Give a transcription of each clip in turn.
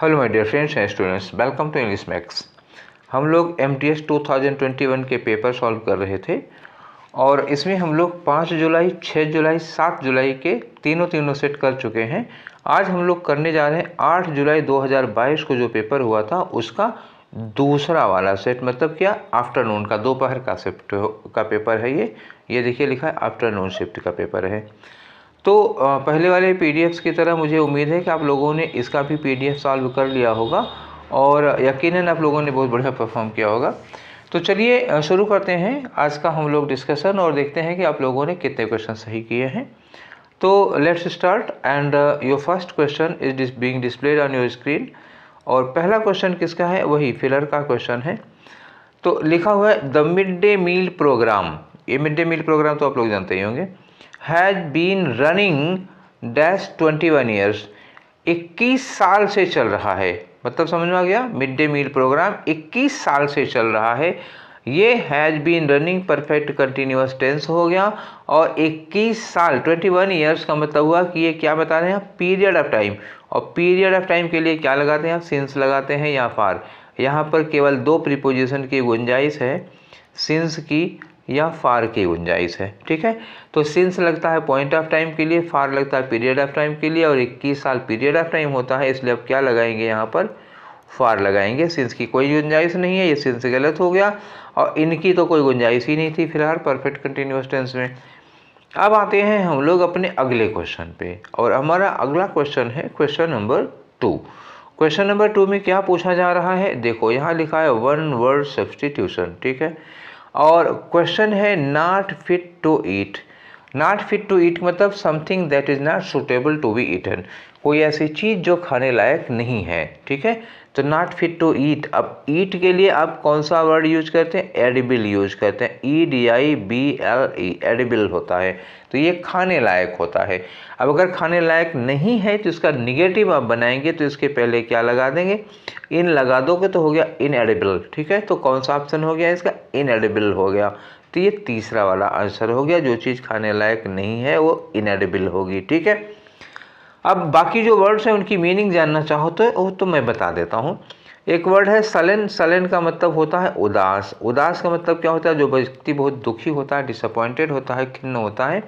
Hello my dear friends and students, welcome to English Max. हम लोग MTS 2021 के paper solve कर रहे थे और इसमें हम लोग 5 जुलाई, 6 जुलाई, 7 जुलाई के तीनों सेट कर चुके हैं। आज हम लोग करने जा रहे हैं 8 जुलाई 2022 को जो पेपर हुआ था उसका दूसरा वाला सेट, मतलब क्या, आफ्टरनून का, दोपहर का शिफ्ट का पेपर है। ये देखिए लिखा है आफ्टरनून शिफ्ट का पेपर है। तो पहले वाले PDFs की तरह मुझे उम्मीद है कि आप लोगों ने इसका भी PDF सॉल्व कर लिया होगा और यकीनन आप लोगों ने बहुत बढ़िया परफॉर्म किया होगा। तो चलिए शुरू करते हैं आज का हम लोग डिस्कशन और देखते हैं कि आप लोगों ने कितने क्वेश्चन सही किए हैं। तो let's start and your first question is being displayed on your screen. और पहला क्वेश्चन किसका है? वही फिलर का क्वेश्चन है। तो लिखा हुआ है the mid day meal program. ये मिड डे मील प्रोग्राम तो आप लोग जानते ही होंगे। Has been running dash 21 years. 21 साल से चल रहा है, मतलब समझ में आ गया। मिड डे मील प्रोग्राम 21 साल से चल रहा है। ये has been running perfect continuous tense हो गया। और 21 साल 21 ईयर्स का मतलब हुआ कि ये क्या बता रहे हैं? Period of time. और पीरियड ऑफ टाइम के लिए क्या लगाते हैं आप? सिंस लगाते हैं या फार। यहाँ पर केवल दो प्रीपोजिशन की गुंजाइश है, सिंस की या फार की गुंजाइश है। ठीक है, तो सिंस लगता है पॉइंट ऑफ टाइम के लिए, फार लगता है पीरियड ऑफ टाइम के लिए, और 21 साल पीरियड ऑफ टाइम होता है, इसलिए अब क्या लगाएंगे यहाँ पर? फार लगाएंगे। सिंस की कोई गुंजाइश नहीं है, ये सिंस गलत हो गया और इनकी तो कोई गुंजाइश ही नहीं थी फिलहाल परफेक्ट कंटिन्यूअस टेंस में। अब आते हैं हम लोग अपने अगले क्वेश्चन पे और हमारा अगला क्वेश्चन है क्वेश्चन नंबर 2। क्वेश्चन नंबर 2 में क्या पूछा जा रहा है? देखो यहाँ लिखा है वन वर्ड सब्स्टिट्यूशन। ठीक है, और क्वेश्चन है not fit to eat. Not fit to eat मतलब something that is not suitable to be eaten, कोई ऐसी चीज़ जो खाने लायक नहीं है। ठीक है, तो नॉट फिट टू ईट। अब ईट के लिए आप कौन सा वर्ड यूज करते हैं? एडिबल यूज करते हैं। EDIBLE एडिबल होता है, तो ये खाने लायक होता है। अब अगर खाने लायक नहीं है तो इसका निगेटिव आप बनाएंगे तो इसके पहले क्या लगा देंगे? इन लगा दोगे तो हो गया इनएडिबल। ठीक है, तो कौन सा ऑप्शन हो गया इसका? इनएडिबल हो गया। तो ये तीसरा वाला आंसर हो गया, जो चीज़ खाने लायक नहीं है वो इनएडिबल होगी। ठीक है, अब बाकी जो वर्ड्स हैं उनकी मीनिंग जानना चाहो तो वो तो मैं बता देता हूँ। एक वर्ड है सलन। सलन का मतलब होता है उदास। उदास का मतलब क्या होता है? जो व्यक्ति बहुत दुखी होता है, डिसअपॉइंटेड होता है, खिन्न होता है,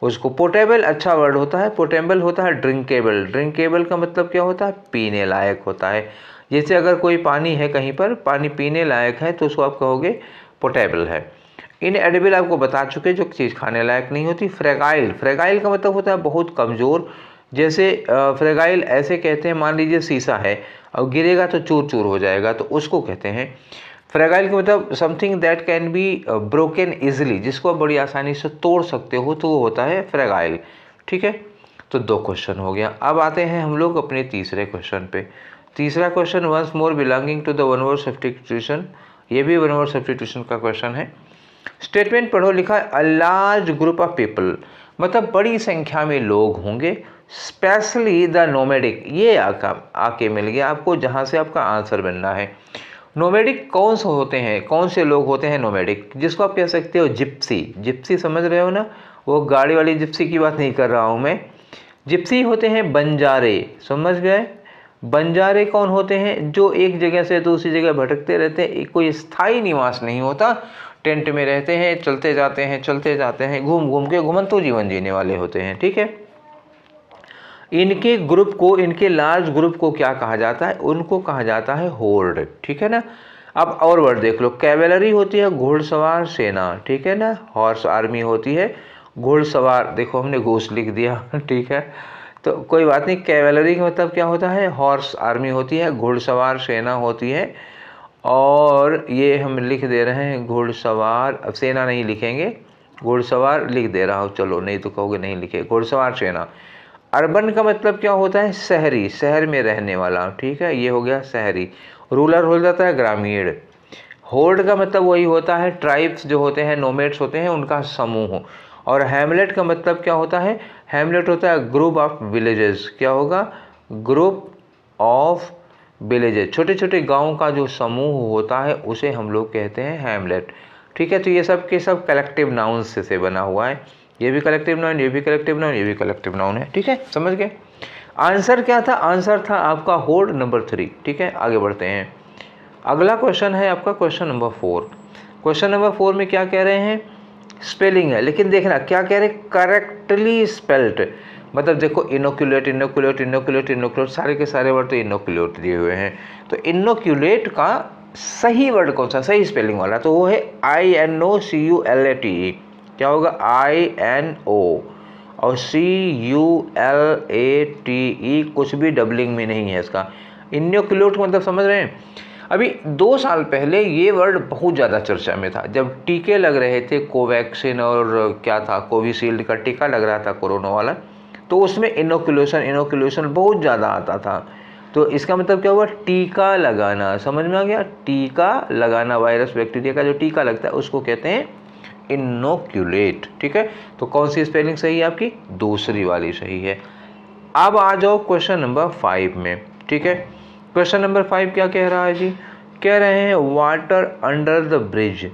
उसको। पोर्टेबल अच्छा वर्ड होता है। पोर्टेबल होता है ड्रिंकेबल। ड्रिंकेबल का मतलब क्या होता है? पीने लायक होता है। जैसे अगर कोई पानी है कहीं पर, पानी पीने लायक है तो उसको आप कहोगे पोर्टेबल है। इनएडिबल आपको बता चुके, जो चीज़ खाने लायक नहीं होती। फ्रेगाइल। फ्रेगाइल का मतलब होता है बहुत कमज़ोर। जैसे फ्रेगाइल ऐसे कहते हैं, मान लीजिए शीशा है और गिरेगा तो चूर चूर हो जाएगा, तो उसको कहते हैं फ्रेगाइल का मतलब something that can be broken easily, जिसको आप बड़ी आसानी से तोड़ सकते हो, तो वो होता है फ्रेगाइल। ठीक है, तो 2 क्वेश्चन हो गया। अब आते हैं हम लोग अपने तीसरे क्वेश्चन पे। तीसरा question once more belonging to the one word substitution. ये भी वन वर्ड सब्स्टिट्यूशन का क्वेश्चन है। स्टेटमेंट पढ़ो। लिखा है a large group of people, मतलब बड़ी संख्या में लोग होंगे, स्पेशली द नोमैडिक। ये आके मिल गया आपको, जहाँ से आपका आंसर बनना है। नोमैडिक कौन से होते हैं? कौन से लोग होते हैं नोमैडिक? जिसको आप कह सकते हो जिप्सी। जिप्सी समझ रहे हो ना, वो गाड़ी वाली जिप्सी की बात नहीं कर रहा हूँ मैं। जिप्सी होते हैं बंजारे, समझ गए? बंजारे कौन होते हैं? जो एक जगह से दूसरी जगह भटकते रहते हैं, कोई स्थायी निवास नहीं होता, टेंट में रहते हैं, चलते जाते हैं, घूम घूम के घुमंतु जीवन जीने वाले होते हैं। ठीक है, इनके ग्रुप को, इनके लार्ज ग्रुप को क्या कहा जाता है? उनको कहा जाता है होर्ड। ठीक है ना। अब और वर्ड देख लो। कैवेलरी होती है घुड़सवार सेना। ठीक है ना। हॉर्स आर्मी होती है घुड़सवार। देखो हमने घूस लिख दिया। ठीक है, तो कोई बात नहीं। कैवेलरी का मतलब क्या होता है? हॉर्स आर्मी होती है, घुड़सवार सेना होती है। और ये हम लिख दे रहे हैं घुड़सवार, अब सेना नहीं लिखेंगे, घुड़सवार लिख दे रहा हूँ। चलो, नहीं तो कहोगे नहीं लिखे, घुड़सवार सेना। अर्बन का मतलब क्या होता है? शहरी, शहर में रहने वाला। ठीक है, ये हो गया शहरी। रूरल हो जाता है ग्रामीण। होर्ड का मतलब वही होता है, ट्राइब्स जो होते हैं, नोमेड्स होते हैं, उनका समूह। और हैमलेट का मतलब क्या होता है? हैमलेट होता है ग्रुप ऑफ विलेजेस। क्या होगा? Group of villages. छोटे छोटे गाँव का जो समूह होता है उसे हम लोग कहते हैं हैमलेट। ठीक है, तो ये सब के सब कलेक्टिव नाउन्स से बना हुआ है। ये भी कलेक्टिव नाउन, ये भी कलेक्टिव नाउन, ये भी कलेक्टिव नाउन है। ठीक है, समझ गए? आंसर क्या था? आंसर था आपका होड़ नंबर 3। ठीक है, आगे बढ़ते हैं। अगला क्वेश्चन है आपका क्वेश्चन नंबर 4। क्वेश्चन नंबर 4 में क्या कह रहे हैं? स्पेलिंग है, लेकिन देखना क्या कह रहे हैं, करेक्टली स्पेल्ड। मतलब देखो इनोक्यूलेट इनोक्यूलेट इनोक्यूलेट इनोक्यूलेट, सारे के सारे वर्ड तो इनोक्यूलेट दिए हुए हैं। तो इनोक्यूलेट का सही वर्ड कौन सा, सही स्पेलिंग वाला? तो वो है INOCULATE। क्या होगा? INO और CULATE, कुछ भी डबलिंग में नहीं है इसका। इनोक्यूलेट मतलब समझ रहे हैं? अभी 2 साल पहले ये वर्ड बहुत ज़्यादा चर्चा में था, जब टीके लग रहे थे, कोवैक्सीन और क्या था, कोविशील्ड का टीका लग रहा था कोरोना वाला, तो उसमें इनोक्यूलेशन बहुत ज़्यादा आता था। तो इसका मतलब क्या हुआ? टीका लगाना। समझ में आ गया? टीका लगाना, वायरस बैक्टीरिया का जो टीका लगता है उसको कहते हैं इनोक्यूलेट। ठीक है, तो कौन सी स्पेलिंग सही है आपकी? दूसरी वाली सही है। अब आ जाओ क्वेश्चन नंबर 5 में। ठीक है, क्वेश्चन नंबर 5 क्या कह रहा है जी? कह रहे हैं water under the bridge.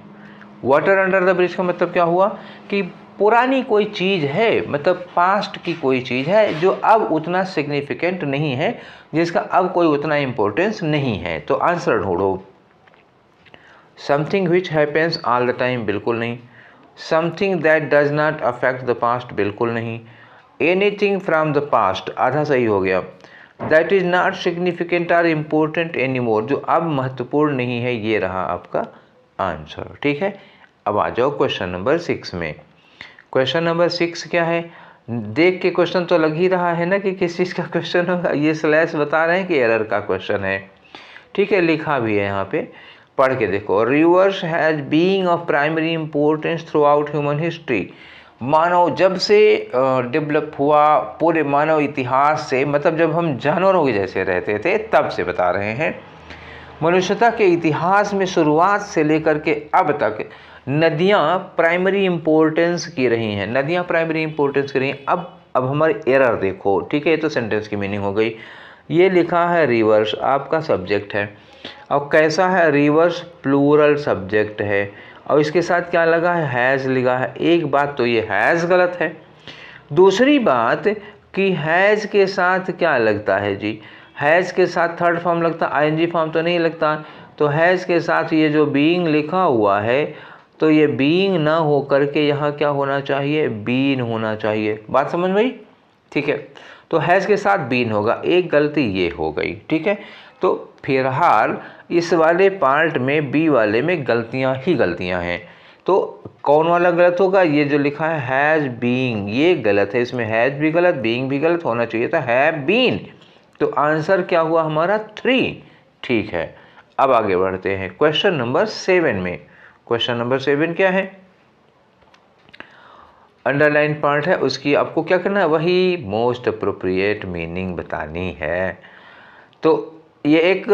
Water under the bridge का मतलब क्या हुआ कि पुरानी कोई चीज़ है, मतलब पास्ट की कोई चीज़ है जो अब उतना सिग्निफिकेंट नहीं है, जिसका अब कोई उतना इम्पोर्टेंस नहीं है। तो आंसर ढूंढो। Something which happens all the time, बिल्कुल नहीं। Something that does not affect the past, बिल्कुल नहीं। एनीथिंग फ्रॉम द पास्ट, आधा सही हो गया। That is not significant or important any more, जो अब महत्वपूर्ण नहीं है, ये रहा आपका आंसर। ठीक है, अब आ जाओ क्वेश्चन नंबर 6 में। क्वेश्चन नंबर 6 क्या है? देख के क्वेश्चन तो लग ही रहा है ना कि किस चीज़ का क्वेश्चन होगा। ये स्लैश बता रहे हैं कि एरर का क्वेश्चन है। ठीक है, लिखा भी है यहाँ पे, पढ़ के देखो। Rivers has being of primary importance throughout human history. मानव जब से डेवलप हुआ पूरे मानव इतिहास से, मतलब जब हम जानवरों के जैसे रहते थे तब से बता रहे हैं। मनुष्यता के इतिहास में शुरुआत से लेकर के अब तक नदियाँ प्राइमरी इंपॉर्टेंस की रही हैं। नदियाँ प्राइमरी इंपॉर्टेंस की रही हैं। अब हमारी एरर देखो। ठीक है, ये तो सेंटेंस की मीनिंग हो गई। ये लिखा है रिवर्स, आपका सब्जेक्ट है। और कैसा है? रिवर्स प्लूरल सब्जेक्ट है, और इसके साथ क्या लगा है? हैज़ लिखा है। एक बात तो ये हैज़ गलत है। दूसरी बात कि हैज़ के साथ क्या लगता है जी? हैज़ के साथ थर्ड फॉर्म लगता, ING फॉर्म तो नहीं लगता। तो हैज़ के साथ ये जो बीइंग लिखा हुआ है, तो ये बीइंग ना हो करके यहाँ क्या होना चाहिए? बीन होना चाहिए। बात समझ में आई? ठीक है, तो हैज़ के साथ बीन होगा। एक गलती ये हो गई। ठीक है, तो फिलहाल इस वाले पार्ट में, बी वाले में गलतियाँ ही गलतियाँ हैं। तो कौन वाला गलत होगा? ये जो लिखा है हैज़ बीइंग, ये गलत है। इसमें हैज़ भी गलत, बीइंग भी गलत, होना चाहिए था हैव बीन। तो आंसर क्या हुआ हमारा? 3। ठीक है, अब आगे बढ़ते हैं क्वेश्चन नंबर 7 में। क्वेश्चन नंबर 7 क्या है? अंडरलाइन पार्ट है, उसकी आपको क्या करना है? वही मोस्ट अप्रोप्रिएट मीनिंग बतानी है। तो ये एक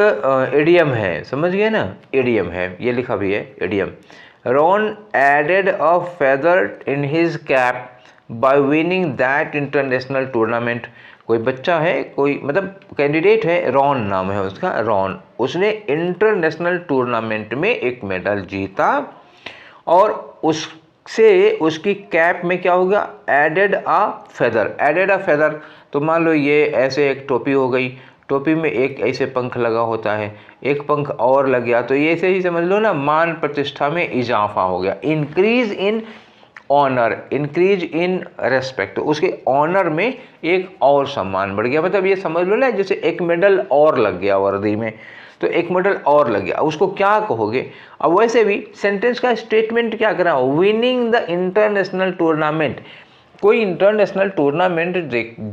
इडियम है, समझ गए ना? इडियम है, ये लिखा भी है idiom. Ron added a feather in his cap by winning that international tournament. कोई बच्चा है, कोई मतलब कैंडिडेट है, रॉन नाम है उसका, रॉन, उसने इंटरनेशनल टूर्नामेंट में एक मेडल जीता, और उससे उसकी कैप में क्या होगा? Added a feather. Added a feather, तो मान लो ये ऐसे एक टोपी हो गई, टोपी में एक ऐसे पंख लगा होता है, एक पंख और लग गया, तो ये ऐसे ही समझ लो ना, मान प्रतिष्ठा में इजाफा हो गया। Increase in honour, increase in respect, उसके ऑनर में एक और सम्मान बढ़ गया। मतलब ये समझ लो ना, जैसे एक मेडल और लग गया वर्दी में, तो एक मेडल और लग गया, उसको क्या कहोगे? अब वैसे भी सेंटेंस का स्टेटमेंट क्या करा? Winning the international tournament. कोई इंटरनेशनल टूर्नामेंट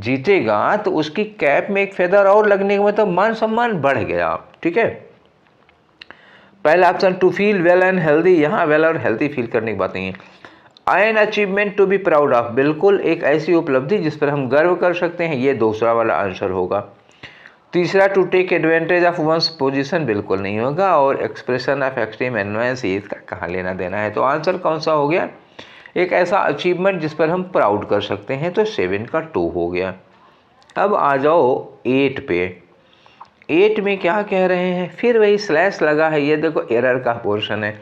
जीतेगा तो उसकी कैप में एक फेदर और लगने का मतलब मान सम्मान बढ़ गया। ठीक है, पहला option to feel well and healthy, यहाँ वेल और हेल्दी फील करने की बात नहीं है। An achievement to be proud of, बिल्कुल एक ऐसी उपलब्धि जिस पर हम गर्व कर सकते हैं, ये दूसरा वाला आंसर होगा। तीसरा to take advantage of one's position, बिल्कुल नहीं होगा। और एक्सप्रेशन ऑफ एक्सट्रीम एनवायंस, इसका कहाँ लेना देना है? तो आंसर कौन सा हो गया? एक ऐसा अचीवमेंट जिस पर हम प्राउड कर सकते हैं, तो 7 का 2 हो गया। अब आ जाओ 8 पे। 8 में क्या कह रहे हैं? फिर वही स्लैश लगा है, ये देखो एरर का पोर्शन है।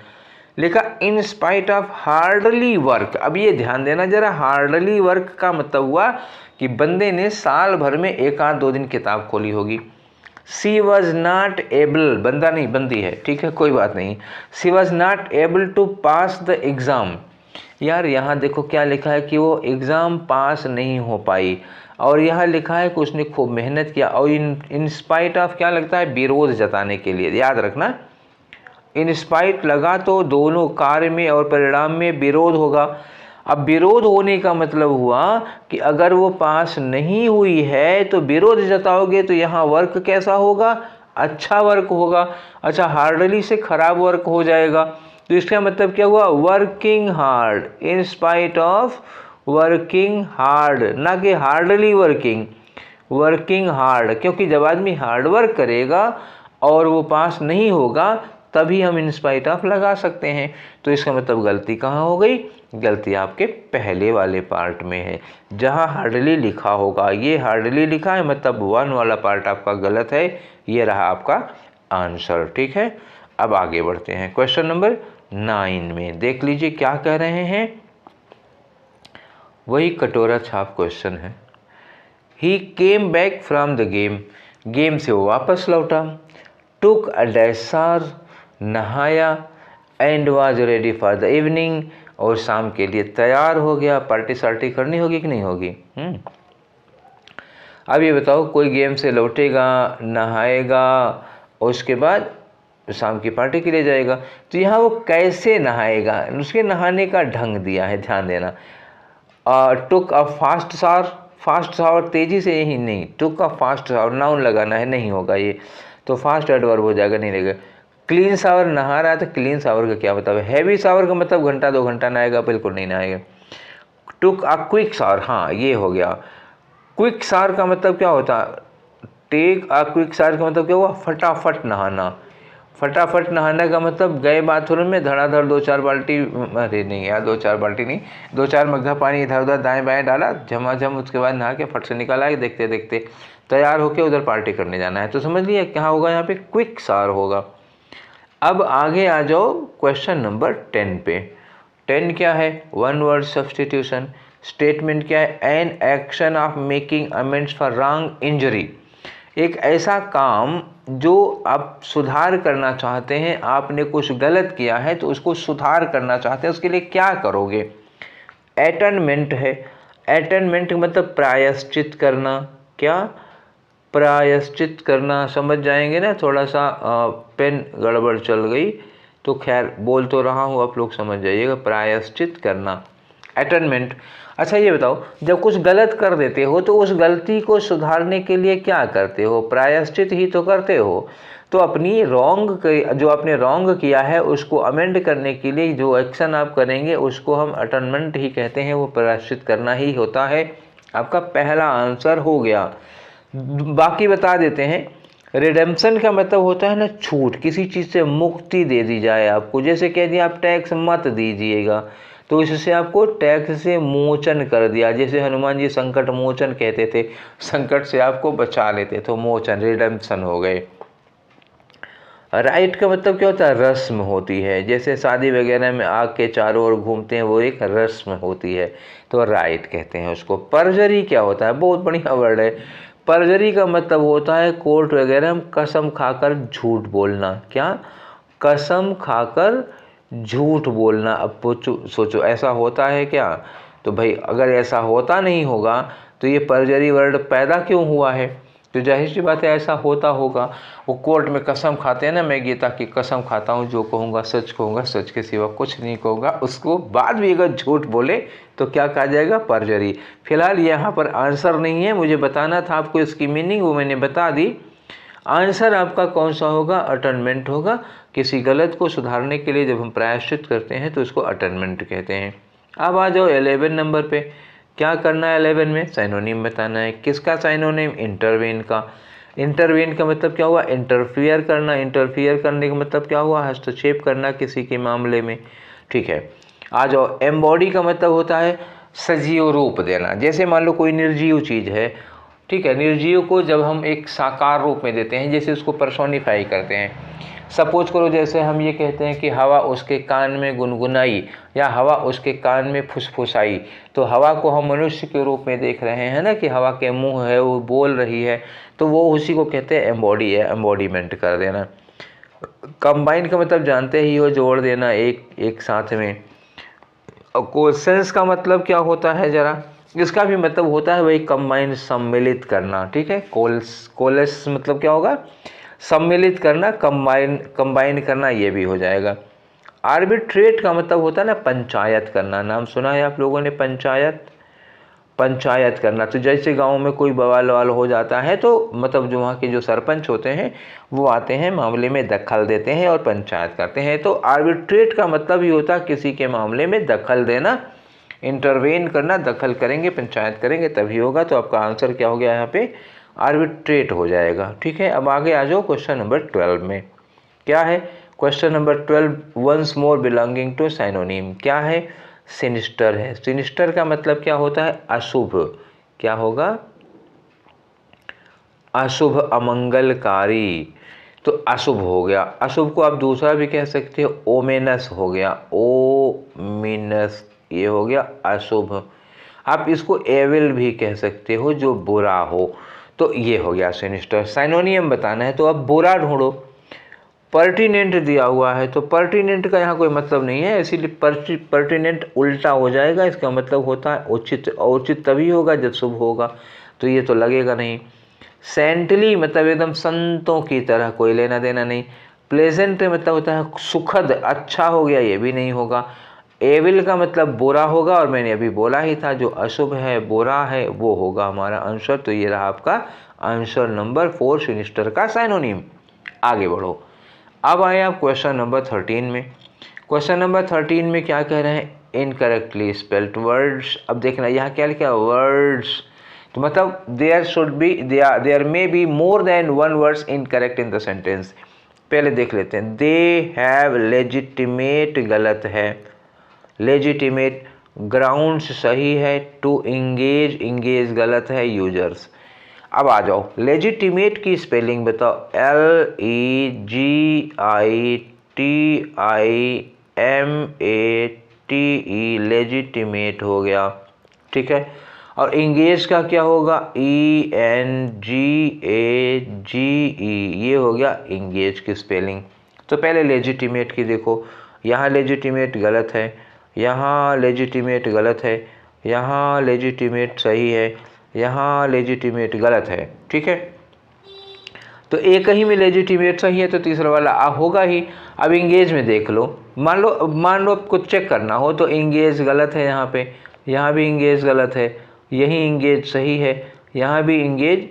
लिखा in spite of hardly work. अब ये ध्यान देना जरा, हार्डली वर्क का मतलब हुआ कि बंदे ने साल भर में 1 आध 2 दिन किताब खोली होगी। सी वॉज नॉट एबल, बंदा नहीं बंदी है, ठीक है कोई बात नहीं। She was not able to pass the exam. यार यहाँ देखो क्या लिखा है कि वो एग्ज़ाम पास नहीं हो पाई, और यहाँ लिखा है कि उसने खूब मेहनत किया, और इन स्पाइट ऑफ क्या लगता है, विरोध जताने के लिए। याद रखना, इन स्पाइट लगा तो दोनों कार्य में और परिणाम में विरोध होगा। अब विरोध होने का मतलब हुआ कि अगर वो पास नहीं हुई है तो विरोध जताओगे तो यहाँ वर्क कैसा होगा, अच्छा वर्क होगा। अच्छा, हार्डली से खराब वर्क हो जाएगा, तो इसका मतलब क्या हुआ, working hard, in spite of working hard, ना कि हार्डली वर्किंग, वर्किंग हार्ड। क्योंकि जब आदमी हार्ड वर्क करेगा और वो पास नहीं होगा तभी हम इन स्पाइट ऑफ लगा सकते हैं। तो इसका मतलब गलती कहाँ हो गई, गलती आपके पहले वाले पार्ट में है, जहाँ हार्डली लिखा होगा। ये हार्डली लिखा है मतलब 1 वाला पार्ट आपका गलत है। ये रहा आपका आंसर, ठीक है। अब आगे बढ़ते हैं क्वेश्चन नंबर 9 में। देख लीजिए क्या कह रहे हैं, वही कटोरा छाप क्वेश्चन है। He came back from the game, game से वो वापस लौटा। टुक अ डैसार, नहाया। And was ready for the evening, और शाम के लिए तैयार हो गया। पार्टी सार्टी करनी होगी कि नहीं होगी। अब ये बताओ, कोई गेम से लौटेगा, नहाएगा और उसके बाद शाम की पार्टी के लिए जाएगा, तो यहाँ वो कैसे नहाएगा, उसके नहाने का ढंग दिया है, ध्यान देना। Took a fast shower, fast shower तेज़ी से ही नहीं, took a fast shower noun लगाना है, नहीं होगा ये, तो फास्ट एडवर्ब हो जाएगा, नहीं लगेगा। क्लीन शावर, नहा रहा है तो क्लीन शावर का क्या मतलब है, हैवी शावर का मतलब घंटा 2 घंटा नहाएगा, बिल्कुल नहीं नहाएगा। टुक अ क्विक शावर, हाँ ये हो गया। क्विक शावर का मतलब क्या होता है, टेक अ क्विक शावर का मतलब क्या हुआ, फटाफट नहाना। फटाफट नहाने का मतलब गए बाथरूम में धड़ाधड़ 2-4 बाल्टी, अरे नहीं यार 2-4 बाल्टी नहीं, 2-4 मग्घा पानी इधर उधर दाएं बाएं डाला झमाझम, उसके बाद नहा के फट से निकल आए, देखते देखते तैयार होके उधर पार्टी करने जाना है। तो समझ लिया क्या होगा, यहाँ पे क्विक शावर होगा। अब आगे आ जाओ क्वेश्चन नंबर 10 पे। 10 क्या है, 1 वर्ड सब्सटीट्यूशन। स्टेटमेंट क्या है, an action of making amends for wrong injury. एक ऐसा काम जो आप सुधार करना चाहते हैं, आपने कुछ गलत किया है तो उसको सुधार करना चाहते हैं, उसके लिए क्या करोगे। एटनमेंट है, एटनमेंट मतलब प्रायश्चित करना। क्या, प्रायश्चित करना, समझ जाएंगे ना। थोड़ा सा पेन गड़बड़ चल गई तो खैर बोल तो रहा हूँ, आप लोग समझ जाइएगा, प्रायश्चित करना, एटनमेंट। अच्छा ये बताओ, जब कुछ गलत कर देते हो तो उस गलती को सुधारने के लिए क्या करते हो, प्रायश्चित ही तो करते हो। तो अपनी रॉन्ग, जो आपने रॉन्ग किया है उसको अमेंड करने के लिए जो एक्शन आप करेंगे उसको हम अटनमेंट ही कहते हैं, वो प्रायश्चित करना ही होता है। आपका पहला आंसर हो गया। बाकी बता देते हैं। रिडेम्पशन का मतलब होता है ना छूट, किसी चीज़ से मुक्ति दे दी जाए आपको। जैसे कह दिया आप टैक्स मत दीजिएगा, तो इससे आपको टैक्स से मोचन कर दिया। जैसे हनुमान जी संकट मोचन कहते थे, संकट से आपको बचा लेते, तो मोचन, रिडेम्पशन हो गए। राइट का मतलब क्या होता है, रस्म होती है। जैसे शादी वगैरह में आग के चारों ओर घूमते हैं, वो एक रस्म होती है, तो राइट कहते हैं उसको। परजरी क्या होता है, बहुत बढ़िया वर्ड है। परजरी का मतलब होता है कोर्ट वगैरह में कसम खाकर झूठ बोलना। क्या, कसम खाकर झूठ बोलना। अब सोचो ऐसा होता है क्या, तो भाई अगर ऐसा होता नहीं होगा तो ये परजरी वर्ड पैदा क्यों हुआ है, तो जाहिर सी बात है ऐसा होता होगा। वो कोर्ट में कसम खाते हैं ना, मैं गीता की कसम खाता हूँ, जो कहूँगा सच कहूँगा, सच के सिवा कुछ नहीं कहूँगा, उसको बाद भी अगर झूठ बोले तो क्या कहा जाएगा, परजरी। फिलहाल यहाँ पर आंसर नहीं है, मुझे बताना था आपको इसकी मीनिंग, वो मैंने बता दी। आंसर आपका कौन सा होगा, अटनमेंट होगा। किसी गलत को सुधारने के लिए जब हम प्रायश्चित करते हैं तो इसको अटनमेंट कहते हैं। अब आ जाओ 11 नंबर पे। क्या करना है 11 में, साइनोनिम बताना है। किसका साइनोनिम, इंटरवेन का। इंटरवेन का मतलब क्या हुआ, इंटरफियर करना। इंटरफियर करने का मतलब क्या हुआ, हस्तक्षेप करना किसी के मामले में। ठीक है, आ जाओ। एम्बॉडी का मतलब होता है सजीव रूप देना। जैसे मान लो कोई निर्जीव चीज़ है, ठीक है, निर्जीव को जब हम एक साकार रूप में देते हैं, जैसे उसको पर्सोनिफाई करते हैं। सपोज करो जैसे हम ये कहते हैं कि हवा उसके कान में गुनगुनाई या हवा उसके कान में फुसफुसाई, तो हवा को हम मनुष्य के रूप में देख रहे हैं ना कि हवा के मुंह है, वो बोल रही है, तो वो उसी को कहते हैं एम्बॉडी है, एम्बॉडीमेंट कर देना। कंबाइन का मतलब जानते ही हो, जोड़ देना एक साथ में। और कोसेंस का मतलब क्या होता है जरा, इसका भी मतलब होता है वही कंबाइन, सम्मिलित करना, ठीक है। कोलेस मतलब क्या होगा, सम्मिलित करना, कंबाइन करना, ये भी हो जाएगा। आर्बिट्रेट का मतलब होता है ना पंचायत करना, नाम सुना है आप लोगों ने, पंचायत करना। तो जैसे गांव में कोई बवाल हो जाता है तो मतलब जो वहाँ के जो सरपंच होते हैं वो आते हैं, मामले में दखल देते हैं और पंचायत करते हैं। तो आर्बिट्रेट का मतलब ही होता है किसी के मामले में दखल देना, इंटरवेन करना, दखल करेंगे, पंचायत करेंगे तभी होगा। तो आपका आंसर क्या हो गया यहाँ पे, आर्बिट्रेट हो जाएगा, ठीक है। अब आगे आ जाओ क्वेश्चन नंबर 12 में। क्या है question number 12, once more belonging to synonym. क्या है, सिनिस्टर है। सिनिस्टर का मतलब क्या होता है, अशुभ। क्या होगा, अशुभ, अमंगलकारी। तो अशुभ हो गया। अशुभ को आप दूसरा भी कह सकते हो, ओमेनस हो गया, ओमिनस, ये हो गया अशुभ। आप इसको एविल भी कह सकते हो, जो बुरा हो। तो ये हो गया सिनिस्टर। साइनोनियम बताना है तो अब बुरा ढूंढो। पर्टिनेंट दिया हुआ है तो पर्टिनेंट का यहाँ कोई मतलब नहीं है, इसीलिए पर्टिनेंट उल्टा हो जाएगा। इसका मतलब होता है उचित, और उचित तभी होगा जब शुभ होगा, तो ये तो लगेगा नहीं। सेंटली मतलब एकदम संतों की तरह, कोई लेना देना नहीं। प्लेजेंट मतलब होता है सुखद, अच्छा हो गया, ये भी नहीं होगा। एविल का मतलब बुरा होगा, और मैंने अभी बोला ही था जो अशुभ है, बुरा है, वो होगा हमारा आंसर। तो ये रहा आपका आंसर नंबर 4, सिनिस्टर का साइनोनिम। आगे बढ़ो। अब आए आप क्वेश्चन नंबर 13 में। क्वेश्चन नंबर 13 में क्या कह रहे हैं, इनकरेक्टली स्पेल्ड वर्ड्स। अब देखना यहाँ क्या लिखा, वर्ड्स, तो मतलब there may be more than one words incorrect in the sentence. पहले देख लेते हैं, दे हैव लेजिटिमेट गलत है, लेजिटिमेट, ग्राउंड्स सही है, टू इंगेज गलत है, यूजर्स। अब आ जाओ, लेजिटिमेट की स्पेलिंग बताओ, LEGITIMATE, लेजिटिमेट हो गया, ठीक है। और इंगेज का क्या होगा, ENGAGE, ये हो गया इंगेज की स्पेलिंग। तो पहले लेजिटिमेट की देखो, यहाँ लेजिटिमेट गलत है, यहाँ लेजिटिमेट गलत है, यहाँ लेजिटिमेट सही है, यहाँ लेजिटिमेट गलत है, ठीक है। तो एक ही में लेजिटिमेट सही है तो तीसरा वाला होगा ही। अब इंगेज में देख लो, मान लो आपको चेक करना हो तो इंगेज गलत है, यहाँ भी इंगेज गलत है, यही इंगेज सही है, यहाँ भी इंगेज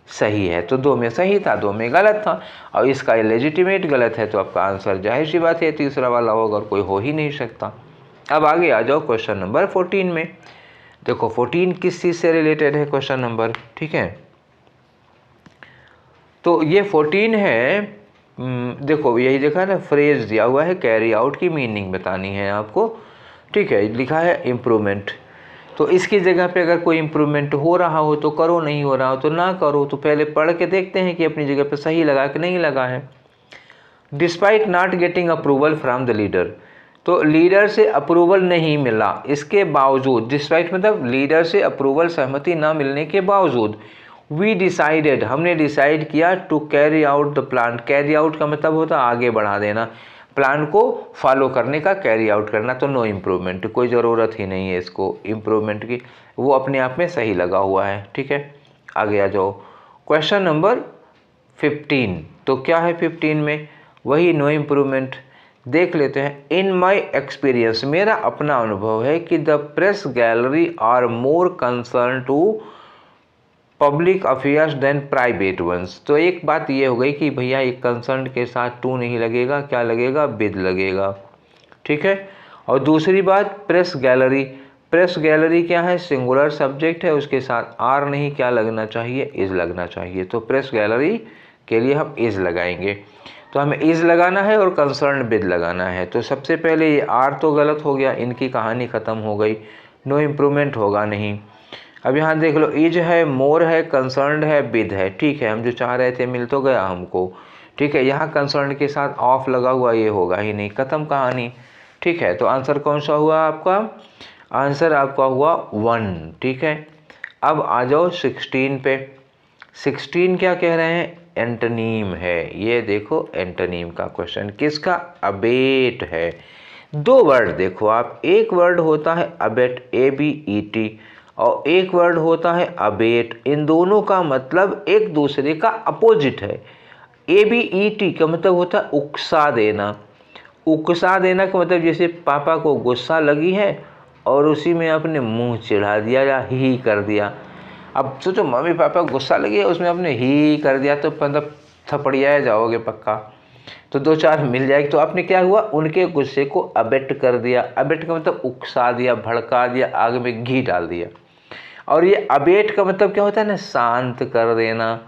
सही है। तो 2 में सही था, 2 में गलत था, और इसका लेजिटिमेट गलत है। तो आपका आंसर जाहिर सी बात है तीसरा वाला होगा, और कोई हो ही नहीं सकता। अब आगे आ जाओ क्वेश्चन नंबर 14 में। देखो 14 किस चीज़ से रिलेटेड है क्वेश्चन नंबर, ठीक है। तो ये 14 है, देखो यही देखा ना, फ्रेज दिया हुआ है, कैरी आउट की मीनिंग बतानी है आपको, ठीक है। लिखा है इम्प्रूवमेंट, तो इसकी जगह पे अगर कोई इम्प्रूवमेंट हो रहा हो तो करो, नहीं हो रहा हो तो ना करो। तो पहले पढ़ के देखते हैं कि अपनी जगह पे सही लगा कि नहीं लगा है। Despite not getting approval from the leader, तो लीडर से अप्रूवल नहीं मिला, इसके बावजूद, डिस्पाइट मतलब लीडर से अप्रूवल, सहमति ना मिलने के बावजूद, वी डिसाइडेड, हमने डिसाइड किया, to carry out the plan. Carry out का मतलब होता है आगे बढ़ा देना, प्लान को फॉलो करने का, कैरी आउट करना। तो नो इम्प्रूवमेंट, कोई ज़रूरत ही नहीं है इसको इम्प्रूवमेंट की, वो अपने आप में सही लगा हुआ है, ठीक है। आगे आ जाओ क्वेश्चन नंबर 15। तो क्या है 15 में, वही नो इम्प्रूवमेंट। देख लेते हैं, इन माई एक्सपीरियंस, मेरा अपना अनुभव है कि the press gallery are more concern to public affairs than private ones. तो एक बात ये हो गई कि भैया एक कंसर्न के साथ टू नहीं लगेगा, क्या लगेगा, विद लगेगा, ठीक है। और दूसरी बात, प्रेस गैलरी, प्रेस गैलरी क्या है, सिंगुलर सब्जेक्ट है, उसके साथ आर नहीं, क्या लगना चाहिए, इज लगना चाहिए। तो प्रेस गैलरी के लिए हम इज लगाएंगे, तो हमें इज लगाना है और कंसर्न विद लगाना है। तो सबसे पहले ये आर तो गलत हो गया, इनकी कहानी ख़त्म हो गई, नो इम्प्रूवमेंट होगा नहीं। अब यहाँ देख लो, इज है, मोर है, कंसर्न है, विद है, ठीक है। हम जो चाह रहे थे मिल तो गया हमको, ठीक है, यहाँ कंसर्न के साथ ऑफ लगा हुआ, ये होगा ही नहीं, खत्म कहानी। ठीक है, तो आंसर कौन सा हुआ आपका? आंसर आपका हुआ 1। ठीक है, अब आ जाओ 16 पे। 16 क्या कह रहे हैं? एंटोनीम है। ये देखो एंटोनीम का क्वेश्चन, किसका? अबेट है। दो वर्ड देखो आप, एक वर्ड होता है अबेट, ABET, और एक वर्ड होता है अबेट। इन दोनों का मतलब एक दूसरे का अपोजिट है। ABET का मतलब होता है उकसा देना। उकसा देना का मतलब जैसे पापा को गुस्सा लगी है और उसी में आपने मुंह चिढ़ा दिया या ही कर दिया। अब सोचो मम्मी पापा को गुस्सा लगी है, उसमें आपने ही कर दिया तो मतलब थपड़िया जाओगे पक्का, तो दो चार मिल जाएगी। तो आपने क्या हुआ? उनके गुस्से को अबेट कर दिया। अबेट का मतलब उकसा दिया, भड़का दिया, आग में घी डाल दिया। और ये अबेट का मतलब क्या होता है ना? शांत कर देना।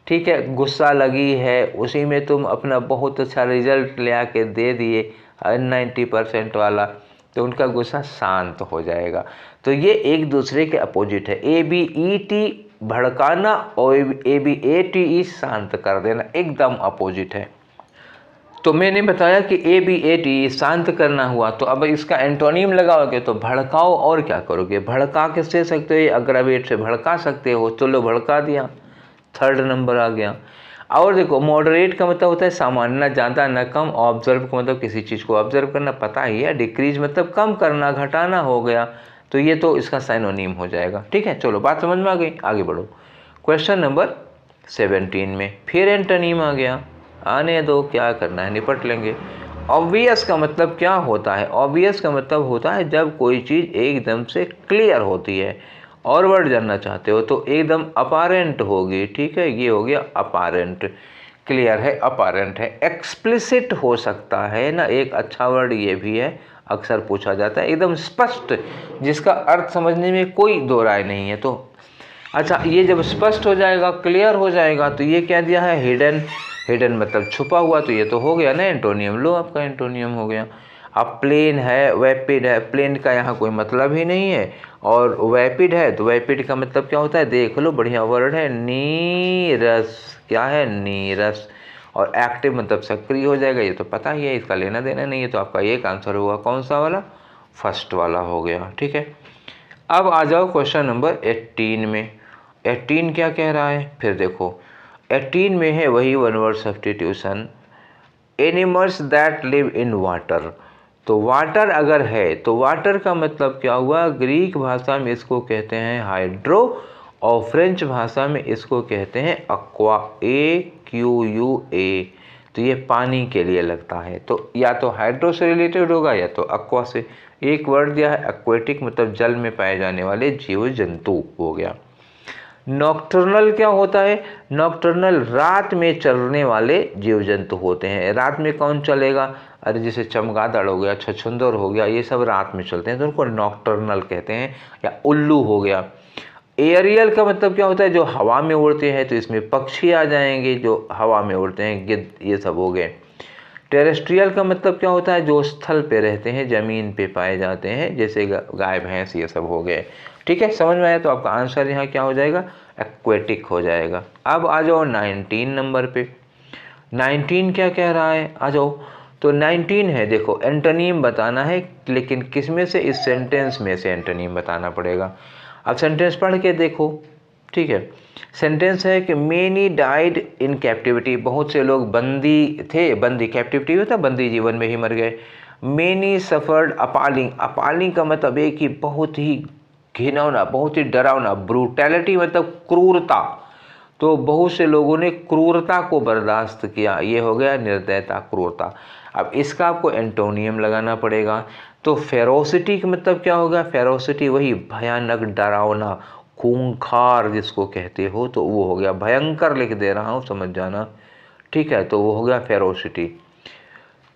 ठीक है, गुस्सा लगी है, उसी में तुम अपना बहुत अच्छा रिजल्ट ले आके दे दिए 90% वाला, तो उनका गुस्सा शांत हो जाएगा। तो ये एक दूसरे के अपोजिट है। ABET भड़काना और ABATE शांत कर देना, एकदम अपोजिट है। तो मैंने बताया कि ABATE शांत करना हुआ, तो अब इसका एंटोनिम लगाओगे तो भड़काओ, और क्या करोगे? भड़का किससे सकते हो? अग्रावेट से भड़का सकते हो, चलो भड़का दिया, 3rd नंबर आ गया। और देखो मॉडरेट का मतलब होता है सामान्य, ना ज़्यादा ना कम। ऑब्जर्व का मतलब किसी चीज़ को ऑब्जर्व करना, पता ही है। डिक्रीज मतलब कम करना, घटाना हो गया, तो ये तो इसका साइनोनिम हो जाएगा। ठीक है, चलो बात समझ में आ गई, आगे बढ़ो। क्वेश्चन नंबर 17 में फिर एंटोनिम आ गया, आने दो, क्या करना है, निपट लेंगे। ऑब्वियस का मतलब क्या होता है? ऑब्वियस का मतलब होता है जब कोई चीज़ एकदम से क्लियर होती है। और वर्ड जानना चाहते हो तो एकदम अपारेंट होगी। ठीक है, ये हो गया अपारेंट, क्लियर है, अपारेंट है। एक्सप्लिसिट हो सकता है ना, एक अच्छा वर्ड ये भी है, अक्सर पूछा जाता है। एकदम स्पष्ट, जिसका अर्थ समझने में कोई दो राय नहीं है। तो अच्छा, ये जब स्पष्ट हो जाएगा, क्लियर हो जाएगा, तो ये क्या दिया है? हिडन। हिडन मतलब छुपा हुआ, तो ये तो हो गया ना एंटोनियम। लो आपका एंटोनियम हो गया। अब प्लेन है, वैपिड है, प्लेन का यहाँ कोई मतलब ही नहीं है। और वैपिड है, तो वैपिड का मतलब क्या होता है? देख लो, बढ़िया वर्ड है, नीरस। क्या है? नीरस। और एक्टिव मतलब सक्रिय हो जाएगा, ये तो पता ही है, इसका लेना देना नहीं है। तो आपका एक आंसर हुआ कौन सा वाला? फर्स्ट वाला हो गया। ठीक है, अब आ जाओ क्वेश्चन नंबर 18 में। 18 क्या कह रहा है? फिर देखो 18 में है वही one word substitution, animals that live in water. तो वाटर अगर है तो वाटर का मतलब क्या हुआ? ग्रीक भाषा में इसको कहते हैं हाइड्रो, और फ्रेंच भाषा में इसको कहते हैं अक्वा, AQUA। तो ये पानी के लिए लगता है, तो या तो हाइड्रो से रिलेटेड होगा या तो अक्वा से। एक वर्ड दिया है एक्वेटिक, मतलब जल में पाए जाने वाले जीव जंतु हो गया। नॉक्टर्नल क्या होता है? नॉक्टर्नल रात में चलने वाले जीव जंतु होते हैं। रात में कौन चलेगा? अरे जैसे चमगादड़ हो गया, छछूंदर हो गया, ये सब रात में चलते हैं, तो उनको नॉक्टर्नल कहते हैं। या उल्लू हो गया। एरियल का मतलब क्या होता है? जो हवा में उड़ते हैं, तो इसमें पक्षी आ जाएंगे जो हवा में उड़ते हैं, गिद्ध, ये सब हो गए। टेरेस्ट्रियल का मतलब क्या होता है? जो स्थल पे रहते हैं, ज़मीन पे पाए जाते हैं, जैसे गाय भैंस, ये सब हो गए। ठीक है, समझ में आया? तो आपका आंसर यहाँ क्या हो जाएगा? एक्वेटिक हो जाएगा। अब आ जाओ 19 नंबर पे। 19 क्या कह रहा है? आ जाओ। तो 19 है, देखो एंटोनीम बताना है, लेकिन किस में से? इस सेंटेंस में से एंटोनीम बताना पड़ेगा। अब सेंटेंस पढ़ के देखो। ठीक है, सेंटेंस है कि मेनी डाइड इन कैप्टिविटी, बहुत से लोग बंदी थे, बंदी कैप्टिविटी होता है, बंदी जीवन में ही मर गए। मेनी सफर्ड अपालिंग, अपालिंग का मतलब है कि बहुत ही घिनौना, बहुत ही डरावना। ब्रूटैलिटी मतलब क्रूरता, तो बहुत से लोगों ने क्रूरता को बर्दाश्त किया, ये हो गया निर्दयता, क्रूरता। अब इसका आपको एंटोनियम लगाना पड़ेगा। तो फेरोसिटी का मतलब क्या होगा? फेरोसिटी वही भयानक, डरावना, खूंखार जिसको कहते हो, तो वो हो गया। भयंकर लिख दे रहा हूँ, समझ जाना। ठीक है, तो वो हो गया फेरोसिटी।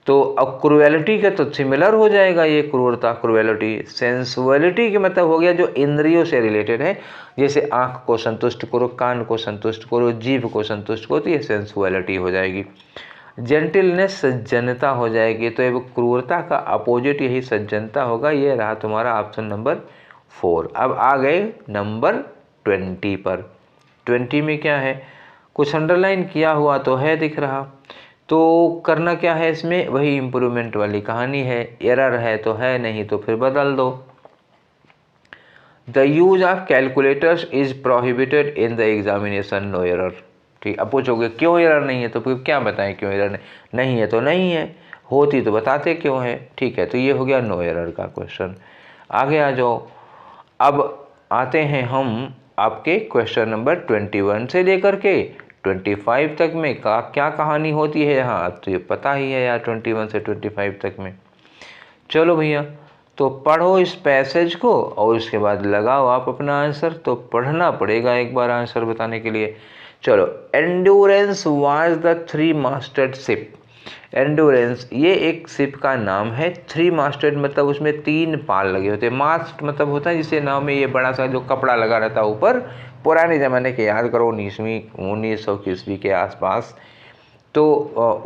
तो अब क्रुएलिटी का तो सिमिलर हो जाएगा ये, क्रूरता, क्रुएलिटी। सेंसुअलिटी के मतलब हो गया जो इंद्रियों से रिलेटेड है, जैसे आँख को संतुष्ट करो, कान को संतुष्ट करो, जीभ को संतुष्ट करो, तो ये सेंसुअलिटी हो जाएगी। जेंटिलनेस सज्जनता हो जाएगी। तो ये क्रूरता का अपोजिट यही सज्जनता होगा। ये रहा तुम्हारा ऑप्शन नंबर 4। अब आ गए नंबर 20 पर। 20 में क्या है? कुछ अंडरलाइन किया हुआ तो है दिख रहा। तो करना क्या है इसमें, वही इम्प्रूवमेंट वाली कहानी है। एरर है तो है, नहीं तो फिर बदल दो। The use of calculators is prohibited in the examination, no error. ठीक, अब पूछोगे क्यों एरर नहीं है, तो फिर क्या बताएं क्यों एरर नहीं है, तो नहीं है, होती तो बताते क्यों है। ठीक है, तो ये हो गया नो एरर का क्वेश्चन। आगे आ जाओ। अब आते हैं हम आपके क्वेश्चन नंबर 21 से लेकर के 25 तक में क्या कहानी होती है यहाँ, अब तो ये पता ही है यार 21 से 25 तक में। चलो भैया, तो पढ़ो इस पैसेज को और उसके बाद लगाओ आप अपना आंसर। तो पढ़ना पड़ेगा एक बार आंसर बताने के लिए। चलो, endurance was the three mastered ship. Endurance ये एक शिप का नाम है। थ्री मास्टर्ड मतलब उसमें 3 पाल लगे होते हैं। मास्ट मतलब होता है जिससे नाव में ये बड़ा सा जो कपड़ा लगा रहता है ऊपर, पुराने ज़माने के, याद करो 1900 की ईस्वी के आसपास, तो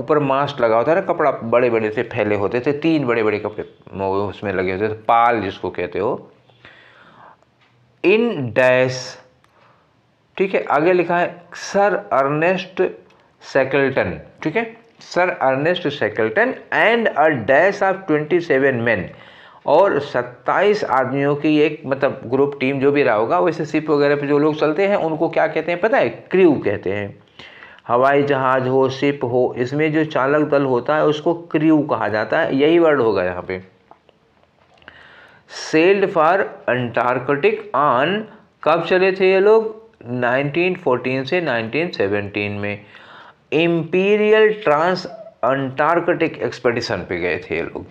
ऊपर मास्ट लगा होता है ना, कपड़ा बड़े बड़े से फैले होते थे, 3 बड़े बड़े कपड़े उसमें लगे होते थे, पाल जिसको कहते हो। इन डैश, ठीक है, आगे लिखा है सर अर्नेस्ट शैकल्टन, ठीक है, sir Ernest Shackleton and a dash of 27 man, और 27 आदमियों की एक मतलब ग्रुप टीम जो भी रहा होगा। वैसे शिप वगैरह पे जो लोग चलते हैं उनको क्या कहते हैं पता है, क्रू कहते हैं। हवाई जहाज हो, शिप हो, इसमें जो चालक दल होता है उसको क्रू कहा जाता है, यही वर्ड होगा यहाँ पे। सेल्ड फॉर अंटार्कटिक ऑन, कब चले थे ये लोग, 1914 से 1917 में इंपीरियल ट्रांस अंटार्कटिक एक्सपेडिशन पे गए थे ये लोग।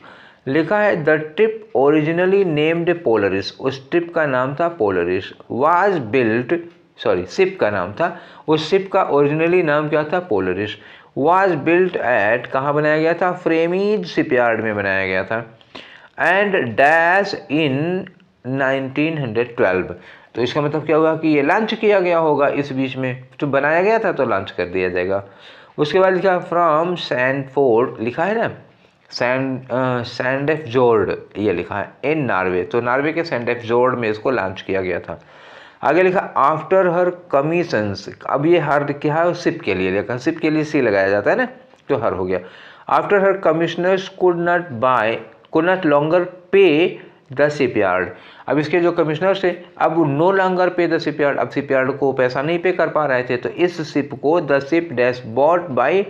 लिखा है the trip originally named Polaris, उस ट्रिप का नाम था Polaris. Was built, sorry ship का नाम था, उस शिप का ओरिजिनली नाम क्या था, पोलरिस। वाज बिल्ट एट, कहाँ बनाया गया था, फ्रेमीज शिपयार्ड में बनाया गया था। एंड डैश इन 1912, तो इसका मतलब क्या हुआ कि ये लॉन्च किया गया होगा इस बीच में, तो बनाया गया था तो लॉन्च कर दिया जाएगा। उसके बाद लिखा फ्रॉम सैंडफोर्ड, लिखा है ना सैंडफजोर्ड, ये लिखा है इन नॉर्वे, तो नॉर्वे के सैंडफजोर्ड में इसको लॉन्च किया गया था। आगे लिखा आफ्टर हर कमीशंस, अब ये हर क्या है, शिप के लिए लिखा, शिप के लिए सी लगाया जाता है ना, तो हर हो गया। After her commissioners could not longer pay the shipyard, अब इसके जो कमिश्नर्स थे अब no longer pay the shipyard, अब शिपयार्ड को पैसा नहीं पे कर पा रहे थे, तो इस शिप को the ship dash bought by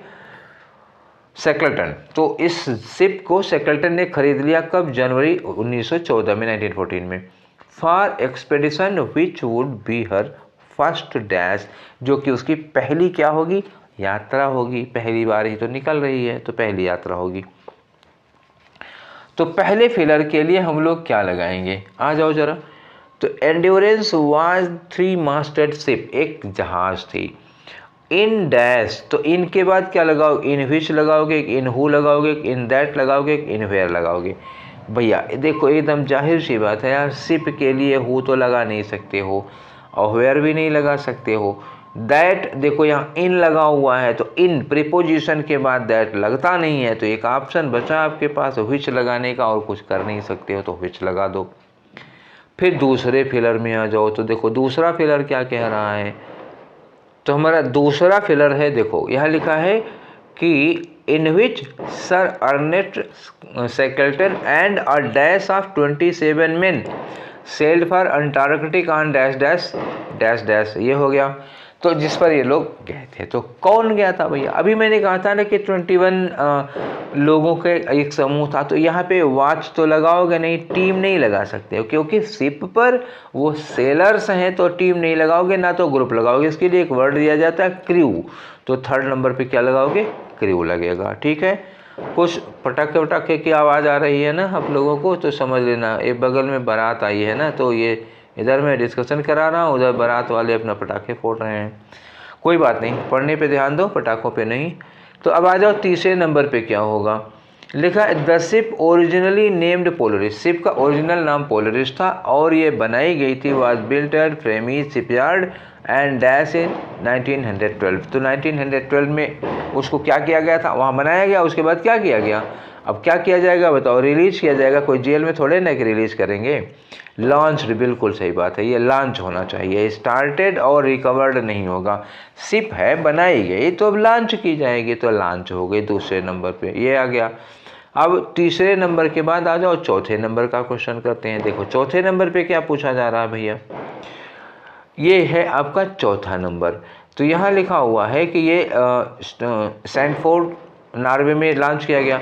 Shackleton, तो इस शिप को शैकल्टन ने खरीद लिया कब, जनवरी 1914 में, 1914 में। For expedition which would be her first dash, जो कि उसकी पहली क्या होगी, यात्रा होगी, पहली बार ही तो निकल रही है तो पहली यात्रा होगी। तो पहले फिलर के लिए हम लोग क्या लगाएंगे, आ जाओ जरा। तो एंड्योरेंस वाज 3 मास्टर्ड शिप, एक जहाज थी। इन डैश, तो इन के बाद क्या लगाओ, इन विच लगाओगे, इन हु लगाओगे, इन दैट लगाओगे, इन वेयर लगाओगे। भैया देखो एकदम जाहिर सी बात है यार, शिप के लिए हु तो लगा नहीं सकते हो और वेयर भी नहीं लगा सकते हो। दैट देखो यहाँ इन लगा हुआ है, तो इन प्रीपोजिशन के बाद दैट लगता नहीं है, तो एक ऑप्शन बचा आपके पास विच लगाने का, और कुछ कर नहीं सकते हो तो विच लगा दो। फिर दूसरे फिलर में आ जाओ, तो देखो दूसरा फिलर क्या कह रहा है, तो हमारा दूसरा फिलर है, देखो यहाँ लिखा है कि in which sir Ernest Shackleton and a dash of 27 men sailed for Antarctic on dash dash dash dash, ये हो गया। तो जिस पर ये लोग गए थे, तो कौन गया था भैया, अभी मैंने कहा था ना कि 21 लोगों के एक समूह था, तो यहाँ पे वॉच तो लगाओगे नहीं, टीम नहीं लगा सकते हो, क्योंकि शिप पर वो सेलर्स हैं, तो टीम नहीं लगाओगे, ना तो ग्रुप लगाओगे, इसके लिए एक वर्ड दिया जाता है क्रू, तो 3rd नंबर पे क्या लगाओगे, क्रू लगेगा। ठीक है, कुछ पटाखे वटाखे की आवाज़ आ रही है ना आप लोगों को, तो समझ लेना एक बगल में बारात आई है ना, तो ये इधर मैं डिस्कशन करा रहा हूँ, उधर बारात वाले अपना पटाखे फोड़ रहे हैं। कोई बात नहीं, पढ़ने पे ध्यान दो, पटाखों पे नहीं। तो अब आ जाओ तीसरे नंबर पे क्या होगा, लिखा है the ship originally named Polaris, ship का ओरिजिनल नाम पोलरिस था और ये बनाई गई थी, was built at Framnaes shipyard and dash in 1912, तो 1912 में उसको क्या किया गया था, वहाँ बनाया गया। उसके बाद क्या किया गया, अब क्या किया जाएगा बताओ, रिलीज किया जाएगा, कोई जेल में थोड़े ना कि रिलीज करेंगे, लॉन्च्ड, बिल्कुल सही बात है, ये लॉन्च होना चाहिए, स्टार्टेड और रिकवर्ड नहीं होगा। शिप है बनाई गई तो अब लॉन्च की जाएगी, तो लॉन्च हो गई दूसरे नंबर पे, ये आ गया। अब तीसरे नंबर के बाद आ जाओ चौथे नंबर का क्वेश्चन करते हैं। देखो चौथे नंबर पे क्या पूछा जा रहा है भैया, ये है आपका चौथा नंबर। तो यहाँ लिखा हुआ है कि ये सैंडफोर्ड नॉर्वे में लॉन्च किया गया।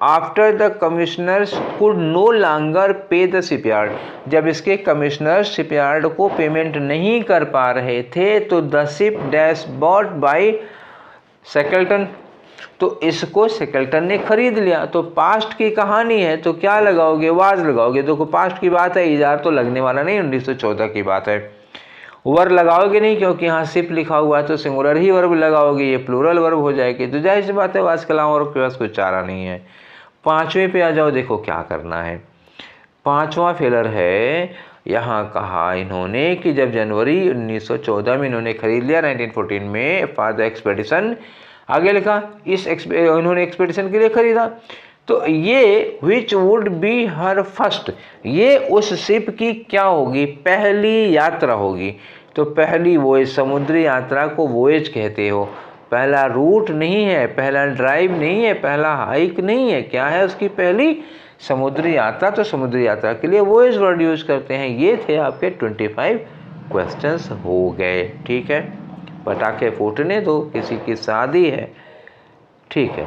After the commissioners could no longer pay the shipyard, जब इसके कमिश्नर शिपयार्ड को पेमेंट नहीं कर पा रहे थे तो the ship dash bought by Shackleton, तो इसको शेकल्टन ने खरीद लिया। तो पास्ट की कहानी है तो क्या लगाओगे, वाज लगाओगे। देखो पास्ट की बात है, इजार तो लगने वाला नहीं, 1914 की बात है। वर लगाओगे नहीं क्योंकि यहाँ शिप लिखा हुआ है तो सिंगुलर ही वर्ब लगाओगे, ये प्लूरल वर्ब हो जाएगी। तो जाहिर सी बात है वाज के अलावा और के पास कुछ चारा नहीं है। पांचवें पे आ जाओ, देखो क्या करना है। पांचवा फेलर है, यहाँ कहा इन्होंने कि जब जनवरी 1914 में इन्होंने खरीद लिया 1914 में फॉर द एक्सपेडिशन, आगे लिखा इन्होंने एक्सपेडिशन के लिए खरीदा, तो ये which would be her first, ये उस शिप की क्या होगी, पहली यात्रा होगी। तो पहली वोएज, समुद्री यात्रा को वोएज कहते हो, पहला रूट नहीं है, पहला ड्राइव नहीं है, पहला हाइक नहीं है, क्या है उसकी पहली समुद्री यात्रा। तो समुद्री यात्रा के लिए वोएज वर्ड यूज करते हैं। ये थे आपके 25 क्वेश्चंस हो गए, ठीक है। पटाखे फूटने दो, किसी की शादी है, ठीक है।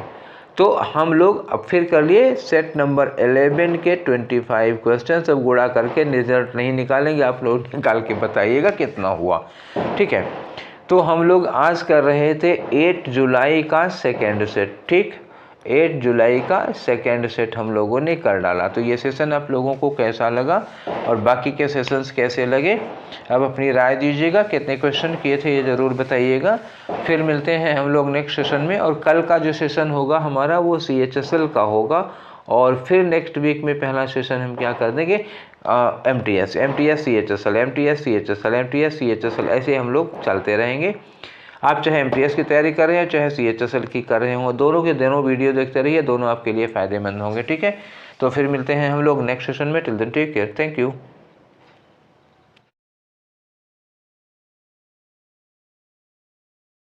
तो हम लोग अब फिर कर लिए सेट नंबर 11 के 25 क्वेश्चन। अब गुणा करके रिजल्ट नहीं निकालेंगे, आप लोग निकाल के बताइएगा कितना हुआ, ठीक है। तो हम लोग आज कर रहे थे 8 जुलाई का सेकेंड सेट, ठीक। 8 जुलाई का सेकेंड सेट हम लोगों ने कर डाला। तो ये सेशन आप लोगों को कैसा लगा और बाकी के सेशंस कैसे लगे, अब अपनी राय दीजिएगा। कितने क्वेश्चन किए थे ये ज़रूर बताइएगा। फिर मिलते हैं हम लोग नेक्स्ट सेशन में, और कल का जो सेशन होगा हमारा वो CHSL का होगा, और फिर नेक्स्ट वीक में पहला सेशन हम क्या कर देंगे, MTS CHSL, MTS CHSL, MTS CHSL, ऐसे हम लोग चलते रहेंगे। आप चाहे MTS की तैयारी कर रहे हैं चाहे CHSL की कर रहे हो, दोनों के दोनों वीडियो देखते रहिए, दोनों आपके लिए फ़ायदेमंद होंगे, ठीक है। तो फिर मिलते हैं हम लोग नेक्स्ट सेशन में। Till then take care, thank you.